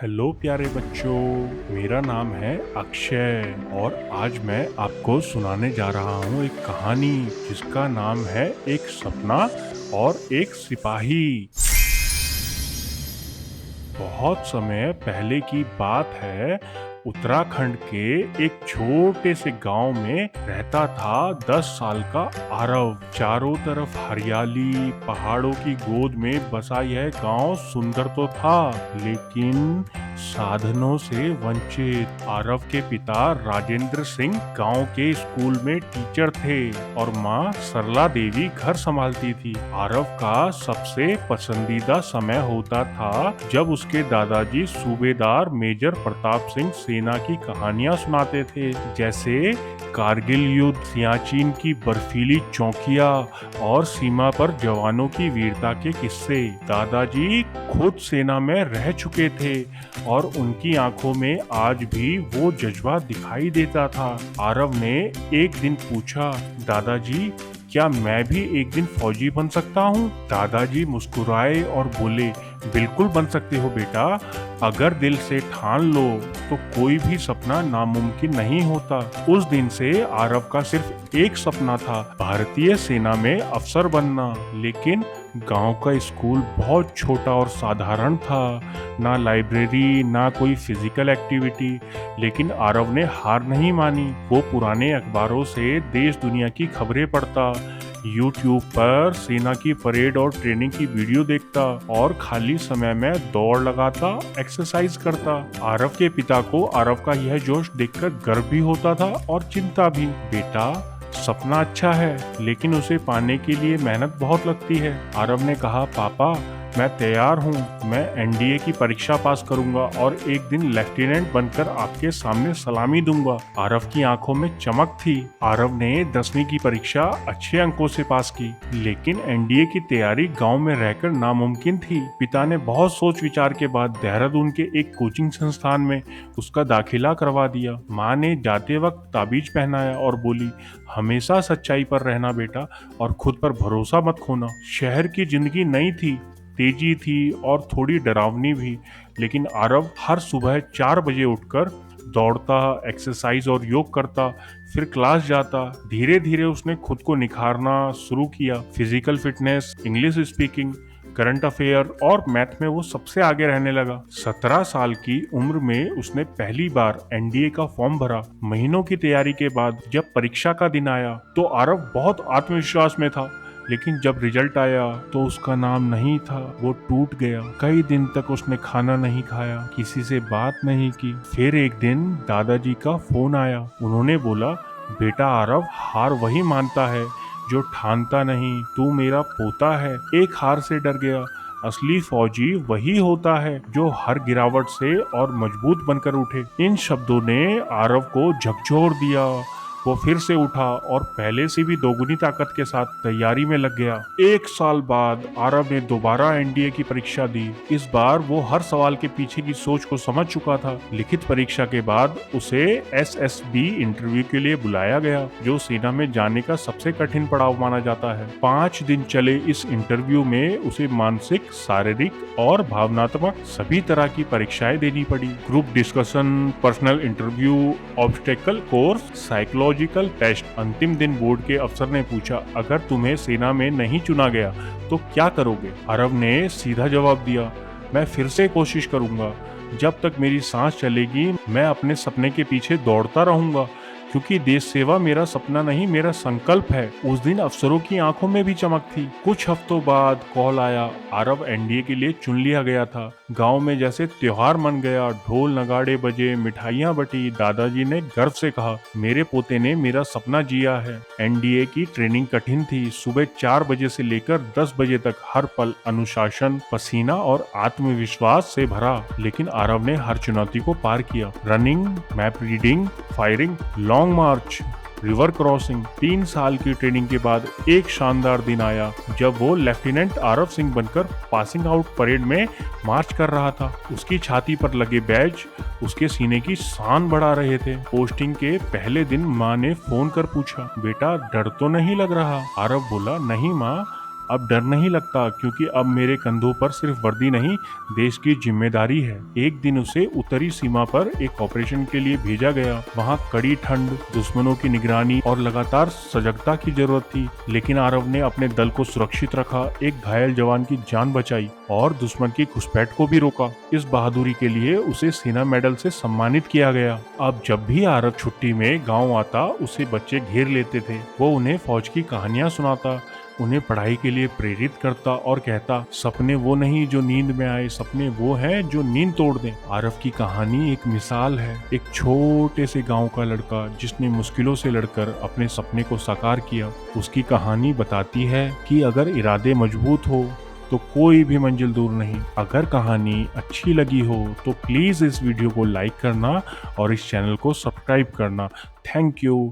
Hello प्यारे बच्चों, मेरा नाम है अक्षय और आज मैं आपको सुनाने जा रहा हूँ एक कहानी जिसका नाम है एक सपना और एक सिपाही। बहुत समय पहले की बात है। उत्तराखंड के एक छोटे से गांव में रहता था 10 साल का आरव। चारों तरफ हरियाली, पहाड़ों की गोद में बसा यह गांव सुंदर तो था, लेकिन साधनों से वंचित। आरव के पिता राजेंद्र सिंह गांव के स्कूल में टीचर थे और माँ सरला देवी घर संभालती थी। आरव का सबसे पसंदीदा समय होता था जब उसके दादाजी सूबेदार मेजर प्रताप सिंह सेना की कहानियां सुनाते थे, जैसे कारगिल युद्ध, सियाचिन की बर्फीली चौकियां और सीमा पर जवानों की वीरता के किस्से। दादाजी खुद सेना में रह चुके थे और उनकी आंखों में आज भी वो जज्बा दिखाई देता था। आरव ने एक दिन पूछा, दादाजी क्या मैं भी एक दिन फौजी बन सकता हूँ? दादाजी मुस्कुराए और बोले, बिल्कुल बन सकते हो बेटा, अगर दिल से ठान लो तो कोई भी सपना नामुमकिन नहीं होता। उस दिन से आरव का सिर्फ एक सपना था, भारतीय सेना में अफसर बनना। लेकिन गांव का स्कूल बहुत छोटा और साधारण था, ना लाइब्रेरी ना कोई फिजिकल एक्टिविटी। लेकिन आरव ने हार नहीं मानी। वो पुराने अखबारों से देश दुनिया की खबरें पढ़ता, यूट्यूब पर सेना की परेड और ट्रेनिंग की वीडियो देखता और खाली समय में दौड़ लगाता, एक्सरसाइज करता। आरव के पिता को आरव का यह जोश देखकर गर्व भी होता था और चिंता भी। बेटा, सपना अच्छा है लेकिन उसे पाने के लिए मेहनत बहुत लगती है। आरव ने कहा, पापा मैं तैयार हूँ, मैं एनडीए की परीक्षा पास करूंगा और एक दिन लेफ्टिनेंट बनकर आपके सामने सलामी दूंगा। आरव की आंखों में चमक थी। आरव ने 10वीं की परीक्षा अच्छे अंकों से पास की, लेकिन एनडीए की तैयारी गांव में रहकर नामुमकिन थी। पिता ने बहुत सोच विचार के बाद देहरादून के एक कोचिंग संस्थान में उसका दाखिला करवा दिया। माँ ने जाते वक्त ताबीज पहनाया और बोली, हमेशा सच्चाई पर रहना बेटा और खुद पर भरोसा मत खोना। शहर की जिंदगी नई थी, तेजी थी और थोड़ी डरावनी भी, लेकिन आरव हर सुबह 4 बजे उठकर दौड़ता, एक्सरसाइज और योग करता, फिर क्लास जाता। धीरे धीरे उसने खुद को निखारना शुरू किया। Physical fitness, English speaking, current affair और मैथ में वो सबसे आगे रहने लगा। 17 साल की उम्र में उसने पहली बार एनडीए का फॉर्म भरा। महीनों की तैयारी के बाद जब परीक्षा का दिन आया तो आरव बहुत आत्मविश्वास में था, लेकिन जब रिजल्ट आया तो उसका नाम नहीं था। वो टूट गया। कई दिन तक उसने खाना नहीं खाया, किसी से बात नहीं की। फिर एक दिन दादाजी का फोन आया। उन्होंने बोला, बेटा आरव, हार वही मानता है जो ठानता नहीं। तू मेरा पोता है। एक हार से डर गया। असली फौजी वही होता है जो हर गिरावट से और मजबूत बनकर उठे। इन शब्दों ने आरव को झकझोर दिया। वो फिर से उठा और पहले से भी दोगुनी ताकत के साथ तैयारी में लग गया। 1 साल बाद आरव ने दोबारा एनडीए की परीक्षा दी। इस बार वो हर सवाल के पीछे की सोच को समझ चुका था। लिखित परीक्षा के बाद उसे एसएसबी इंटरव्यू के लिए बुलाया गया, जो सेना में जाने का सबसे कठिन पड़ाव माना जाता है। 5 दिन चले इस इंटरव्यू में उसे मानसिक, शारीरिक और भावनात्मक सभी तरह की परीक्षाएं देनी पड़ी। Group discussion, personal interview, obstacle course, psychological test. अंतिम दिन बोर्ड के अफसर ने पूछा, अगर तुम्हें सेना में नहीं चुना गया तो क्या करोगे? आरव ने सीधा जवाब दिया, मैं फिर से कोशिश करूंगा। जब तक मेरी सांस चलेगी मैं अपने सपने के पीछे दौड़ता रहूंगा, क्योंकि देश सेवा मेरा सपना नहीं, मेरा संकल्प है। उस दिन अफसरों की आंखों में भी चमक थी। कुछ हफ्तों बाद कॉल आया, आरव एनडीए के लिए चुन लिया गया था। गांव में जैसे त्योहार मन गया। ढोल नगाड़े बजे, मिठाइयां बटी। दादाजी ने गर्व से कहा, मेरे पोते ने मेरा सपना जिया है। एनडीए की ट्रेनिंग कठिन थी। सुबह 4 बजे से लेकर 10 बजे तक हर पल अनुशासन, पसीना और आत्मविश्वास से भरा। लेकिन आरव ने हर चुनौती को पार किया। Running, map reading, firing, long march, river crossing. 3 साल की ट्रेनिंग के बाद एक शानदार दिन आया जब वो लेफ्टिनेंट आरव सिंह बनकर पासिंग आउट परेड में मार्च कर रहा था। उसकी छाती पर लगे बैज उसके सीने की शान बढ़ा रहे थे। पोस्टिंग के पहले दिन माँ ने फोन कर पूछा, बेटा डर तो नहीं लग रहा? आरव बोला, नहीं माँ, अब डर नहीं लगता क्योंकि अब मेरे कंधों पर सिर्फ वर्दी नहीं, देश की जिम्मेदारी है। एक दिन उसे उत्तरी सीमा पर एक ऑपरेशन के लिए भेजा गया। वहाँ कड़ी ठंड, दुश्मनों की निगरानी और लगातार सजगता की जरूरत थी, लेकिन आरव ने अपने दल को सुरक्षित रखा, एक घायल जवान की जान बचाई और दुश्मन की घुसपैठ को भी रोका। इस बहादुरी के लिए उसे सेना मेडल से सम्मानित किया गया। अब जब भी आरव छुट्टी में गांव आता, उसे बच्चे घेर लेते थे। वो उन्हें फौज की कहानियां सुनाता, उन्हें पढ़ाई के लिए प्रेरित करता और कहता, सपने वो नहीं जो नींद में आए, सपने वो हैं जो नींद तोड़ दें। आरव की कहानी एक मिसाल है, एक छोटे से गांव का लड़का जिसने मुश्किलों से लड़कर अपने सपने को साकार किया। उसकी कहानी बताती है कि अगर इरादे मजबूत हो तो कोई भी मंजिल दूर नहीं। अगर कहानी अच्छी लगी हो तो प्लीज इस वीडियो को लाइक करना और इस चैनल को सब्सक्राइब करना। Thank you.